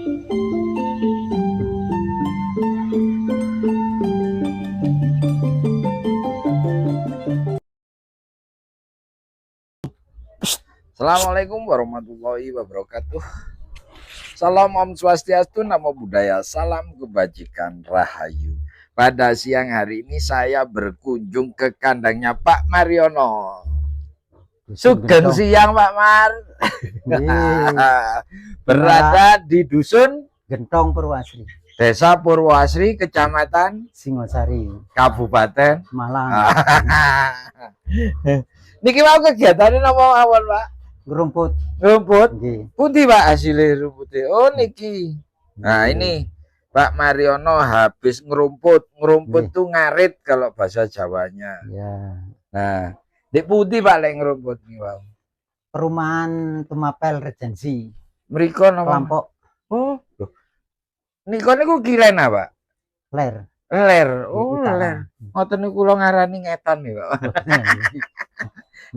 Assalamualaikum warahmatullahi wabarakatuh. Salam Om Swastiastu, Namo Buddhaya, salam kebajikan rahayu. Pada siang hari ini saya berkunjung ke kandangnya Pak Mariono. Sugeng siang Pak Mar. Berada di dusun Gentong Purwasri, Desa Purwasri, Kecamatan Singosari, Kabupaten Malang. Niki mau kegiatannya napa mawon Pak? Rumput. Rumput. Nggih. Pundi Pak hasilnya rumputnya? Oh niki. Nah ini Pak Mariono habis ngerumput. Ngerumput tuh ngarit kalau bahasa Jawanya. Ya. Nah, di pundi Pak lek ngerumput nih Pak? Perumahan Tumapel Regensi. Mriko napa? Kelompok. Oh. Niko niku kilen apa? Ler. Ler. Oh, ler. Ngoten niku kula ngarani ngetan nih Pak.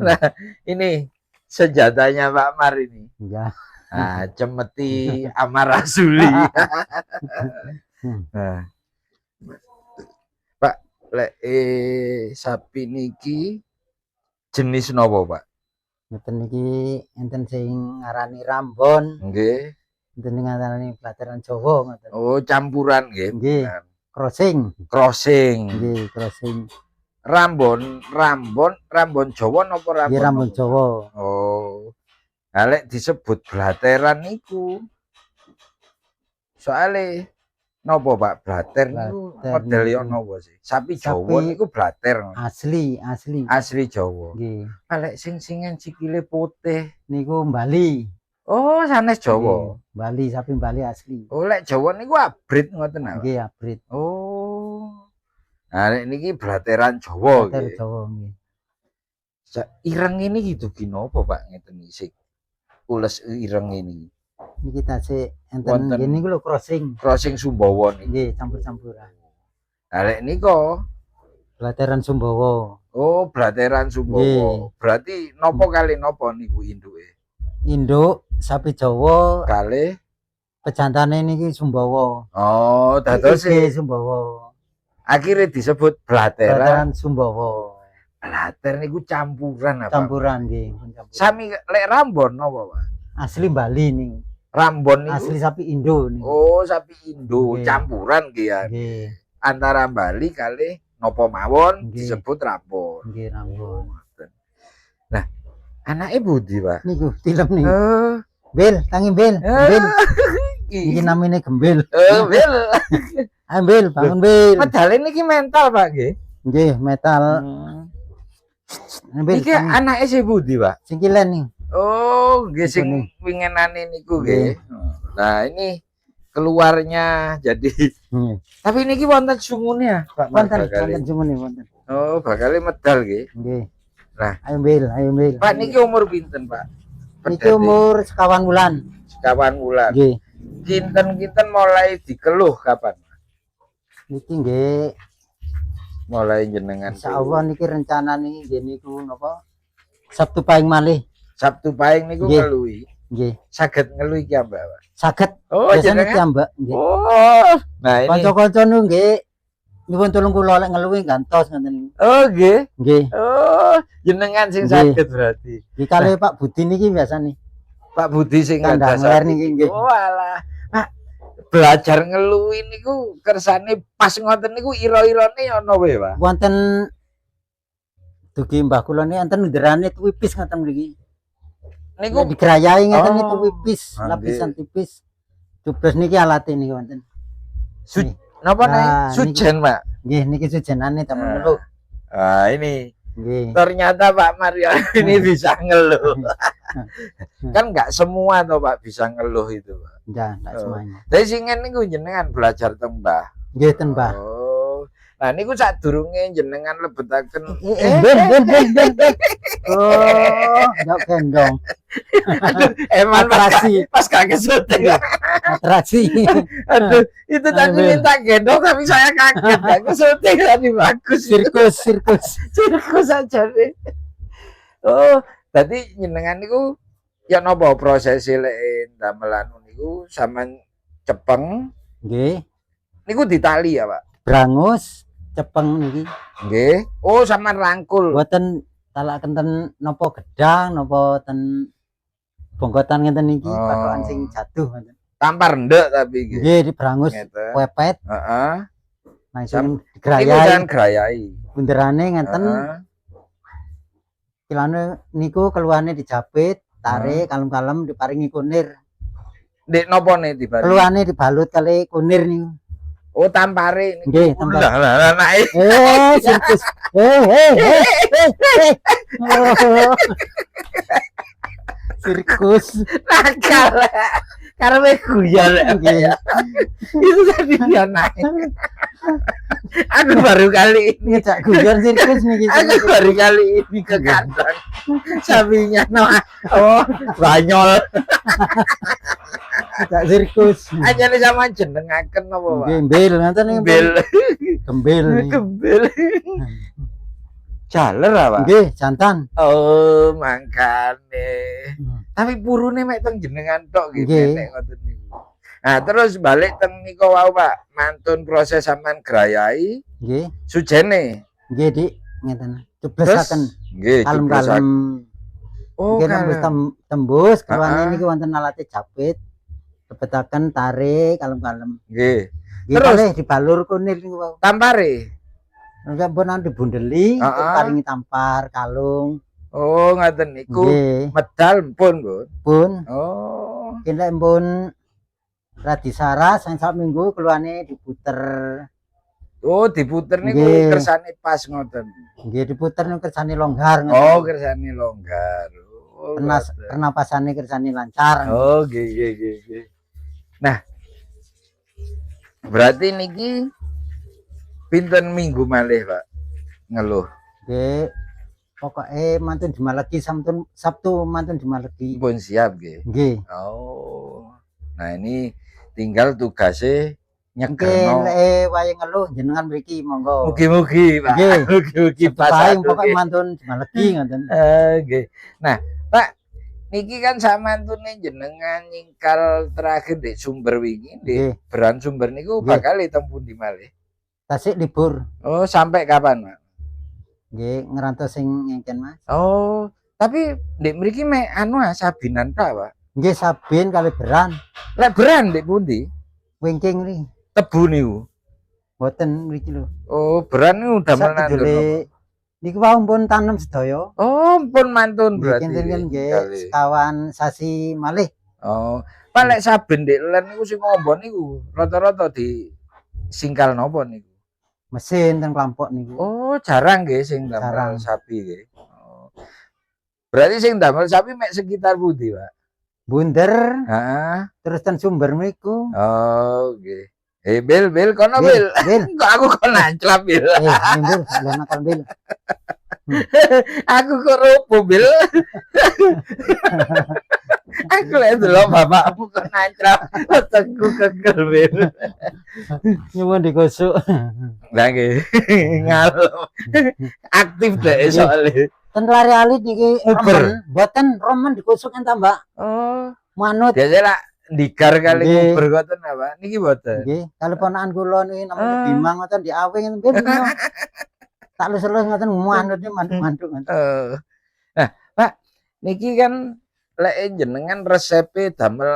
Nah, ini senjatanya Pak Mar ini. Ya. Nah, cemeti amarasuli. Nah, Pak, lek sapi niki jenis nopo Pak? Ngeten niki enten sing ngarani Rambon, Nggih. enten sing ngarani Blateran Jawa ngoten. Oh, campuran nggih. Nggih. Crossing. Crossing. Nggih, crossing. Rambon Jawa napa Rambon? Nggih, Rambon Jawa. Oh. Nah, lek disebut blateran niku. Soale napa Pak blater niku model yo napa sih? Sapi Jawa niku blater. Asli. Asli Jawa. Nggih. Lek sing-singen sikile putih Niku Bali. oh, sanes Jawa. Bali, sapi Bali asli. Oh, lek Jawa niku abrit ngoten napa? Nggih, abrit. Oh. Nah, niki blateran Jawa Blater nggih. Jawa nggih. Ireng ini gitu napa Pak ngeten iki? Ules ireng ini. Niki tasik enten ngene iku lho crossing. Crossing Sumbawa niki. Nggih, campur-campuran. Nah, lek nika Blateran Sumbawa. oh, blateran Sumbawa. Berarti napa kali napa niku induke? Induk sapi Jawa Kalih pejantane niki Sumbawa. oh, dados Sumbawa. Akhirnya disebut blateran Sumbawa. Blater niku campuran apa? Campuran nggih, Sami lek Rambon napa, Pak? Asli Bali nih. Rambon niku asli sapi Indo nih. Oh, sapi Indo, campuran nggih ya. Nggih. Antara Bali kali napa mawon disebut Rambon. Nggih, Rambon. Nah, anake budi, Pak? Niku tilem nih. Bel, tangi Bel. Bel. Iki namanya Gembel. Bel. Ayo Bel, bangun Bel. Medal niki mental, Pak nggih. Nggih, metal. Iki anake si budi, Pak? Sing kilen nih. Oh, nggih sing wingenane niku nggih. Nah, ini keluarnya jadi. Tapi niki wonten sungune, Pak. Wonten sungune wonten. Oh, bakale medal nggih. Nggih. Nah, ayo Bel. Pak niki umur pinten, Pak? Niki umur sekawan bulan. Sekawan bulan. Nggih. Kinten-kinten mulai dikeluh kapan? Niki nggih mulai jenengan insyaallah niki rencana niki nggih niku napa Sabtu paing malih. Sabtu paing niku ngeluhi. Nggih. Saged ngeluhi ki Mbak, Pak? Saged. Oh, biasane ki Mbak, nggih. Oh. Nah, ini kanca-kanca nu nggih nyuwun tulung kula lek ngeluhi gantos ngoten niku. Oh, nggih. Nggih. Oh, jenengan sing saged berarti. Iki kali Pak Budi niki biasane. Pak Budi sing kandhang niki nggih. Oh, alah. Pak belajar ngeluhi niku kersane pas ngoten niku ira-irane ana wae, Pak. Wonten dugi Mbah kula niki enten nderane tuwipis ngoten mriki. Niku digrayahi ngeten niku tuwipis, lapisan tipis. Jebres niki alate niki wonten. Napa nek sujen, Pak? Nggih, niki sujenane temen lho. Ah, ini. Nggih. Ternyata Pak Mario ini bisa ngeluh. Kan enggak semua toh Pak bisa ngeluh itu, Pak. Enggak semuanya. Tapi singen niku jenengan belajar tembah. Nggih, tembah. Oh. Nah niku sadurunge jenengan lebetaken ben. Oh, ndak gendong. Aduh, emang atraksi pas kaget syuting. Atraksi. Aduh, itu tadi minta gendong tapi saya kaget. Aku syuting tadi bagus. Sirkus aja deh. Oh, tadi jenengan niku ya napa proses lek damelan niku sampean cepeng. Nggih. Niku ditali ya, Pak. Brangus cepeng niki. Nggih. Oh, sampean rangkul. Mboten talaken ten napa gedang napa ten bongkotan ngeten niki, patokan sing jatuh ngoten. Tampar ndek tapi nggih. Nggih, dibrangus Ngeten. pepet. Heeh. Langsung Niku digrayai. kan grayai. Bunderane ngenten. Heeh. Kilane niku keluarane dijapit, tarik kalem-kalem diparingi kunir. Ndek napa ne dibalik? Keluarane dibalut kali kunir niku. Oh, tampare niku. Nggih, tampar. Lah anake. Sirkus. Oh. Sirkus. Nakal. Karepe guyon. Nggih. Itu tadi dia naik. Aku baru kali ini. Ngejak guyon sirkus niki. Aku baru kali ini ke kandang. Sapinya oh, banyol. Ngejak sirkus. Aja nih sama jenengaken apa, Pak? Gembel ngoten niku. Gembel. Gembel. Gembel. Jaler apa? Nggih, jantan. Oh, mangkane. Tapi purune mek teng jenengan tok nggih Nggih. nek ngoten niku. Nah, terus balik teng niku wau, Pak. Mantun proses sampean grayai Nggih. sujene. Nggih, Dik, ngeten. Cublesaken Nggih, kalem-kalem. Oh, Nggih, tembus kalem. tembus keluarane Heeh. niki wonten alate japit. Lebetaken tarik kalem-kalem. Nggih. Nggih, Terus? kalih dibalur kunir niku wau. Tampare. Nek pun dibundeli, Heeh. paringi tampar, kalung. Oh, ngaten niku. Nggih, Medal pun, Bun. pun Oh. kene pun radi saras sang sak minggu keluarane diputer. Oh, diputer niku Nggih. kersane pas ngoten. Nggih, diputer niku kersane longgar ngoten. Oh, kersane longgar. Oh, Pernas ngoten. pernapasane kersane lancar. Oh, nggih. Nah, berarti niki pinten minggu malih, Pak? Ngeluh. Nggih. Pokoke mantun dimalegi Sabtu mantun dimalegi. Pun siap nggih. Nggih. Oh. Nah, ini tinggal tugasnya Nggih, nyegerno. lek wayahe ngeluh jenengan mriki monggo. Mugi-mugi, Pak. Nggih. Mugi-mugi pas. Paling pokoke mantun dimalegi ngoten. Nggih. Nah, Pak, niki kan samantune jenengan nyingkal terakhir di sumber wingi, di Nggih. Beran Sumber niku Nggih. bakal ditempun di malih. Tasik libur. Oh, sampai kapan, Pak? Nggih, ngerantos sing ngengken, Mas. Oh, tapi ndek mriki mek anu sabinan Pak, Pak. Nggih, Sabin kali Beran. Lek Beran ndek pundi? Wingking ri. Tebu niku. Mboten mriki lho. Oh, Beran niku damel Sak nandur. kedule niku wau pun tanem sedaya. Oh, pun mantun Nggih, berarti. kinten nggih Kali. sekawan sasi malih. Oh, Pak lek saben ndek len niku sing ngombo niku rata-rata di singkal napa niku? Mesin teng Klampok niku. Oh, jarang nggih sing Jarang. damel sapi nggih. Oh. Berarti sing damel sapi mek sekitar pundi, Pak? Bunder Heeh. terus ten Sumber niku. Oh, nggih. Bil, kono Bil, Bil. Bil. Kok aku kok nanclap Bil. Bil, lha nakal Bil. Aku kok rupo Bil. Aku lek delok bapakmu kok nanclap. Otakku kegel Bil. Nyuwun digosok. Lah nggih. Ngalem. Aktif deh soalnya. Ten lari alit niki Uber. mboten romen digosok enten, Mbak. Oh, Manut. biasa lah digar kali Nggih. nguber ngoten apa? Niki boten. Nggih, kalau ponakan kula niki namanya Ah. Bimang ngoten diawe ngoten Bil. Tak lus-lus ngoten manutnya mantuk-mantuk ngoten. Nah, Pak, niki kan lek jenengan resepe damel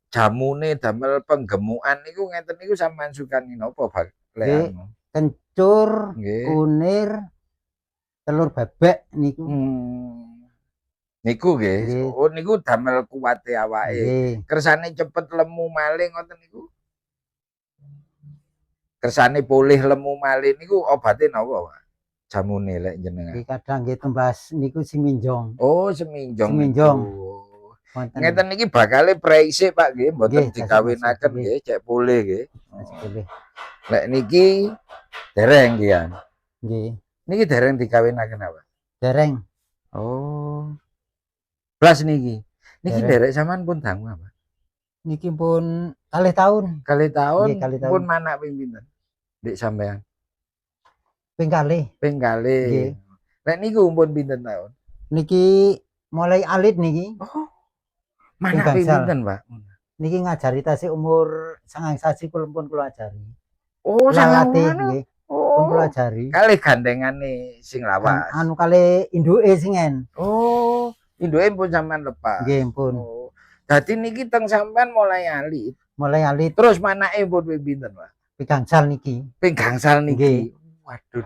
jamune, damel penggemukan niku ngeten niku sampean sukani napa, Pak? Lek Nggih. anu. Kencur, Nggih. kunir, telur bebek niku. Niku nggih. Nggih. Oh, niku damel kuwate awake. Nggih. Kersane cepet lemu malih ngoten niku. Kersane pulih lemu malih niku obate napa, Pak? Jamune lek jenengan. Nggih kadang nggih tembas niku siminjong. Oh, seminjong. Seminjong. niku. Wonten. Ngeten niki bakale preisik Pak nggih, mboten Nggih, dikawinaken nggih. nggih, cek pulih nggih. Mas boleh. Lek niki dereng nggih ya. Nggih. Niki dereng dikawinaken apa? Dereng. Oh. Blas niki. Niki Dereng. derek sampean pun dangu apa? Niki pun kalih tahun, Kali tahun Nggih, kalih tahun. pun manak ping pinten? Dik sampean. ping kalih. Ping kalih. Nggih. Lek niku pun pinten tahun? Niki mulai alit niki. Oh. Manak ping gangsal. pinten, Pak? niki ngajari tasih umur 9 sasi pun kula ajari. Oh, sangat Latih ngono. nggih. Pun kula Oh, ajari. kali gandengane sing lawas. Anu kali induke singen. Oh, induke pun sampean lepas. Nggih, pun. Oh. Dadi niki teng sampean mulai alit. Mulai alit Terus manake pun ping pinten, Pak? gangsal niki. Ping gangsal niki. Nggih. Waduh,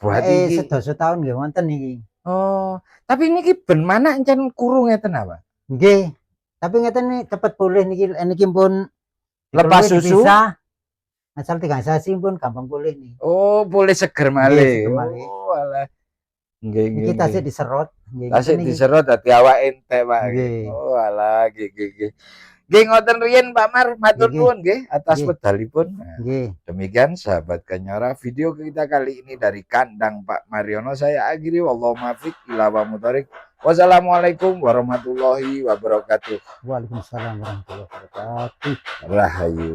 berarti iki Sedasa taun nggih wonten niki. oh, tapi niki ben manak encen kurung ngeten apa? Nggih. Tapi ngeten nih cepet pulih niki pun Lepas susu. Asal 3 sasi pun gampang pulih nih. Oh, pulih seger Nggih, malih. seger malih. Oh, alah. Nggih, Niki tasih diserot. Tasih diserot dadi awake entek, Pak. Nggih. Oh, alah, nggih. Nggih ngoten riyen Pak Mar, matur nuwun nggih atas wedalipun. Nggih. Demikian sahabat Kanyara, video kita kali ini dari kandang Pak Mariono. Saya akhiri, wallahu muwaffiq ila muthariq. Wassalamualaikum warahmatullahi wabarakatuh. Waalaikumsalam warahmatullahi wabarakatuh. Rahayu.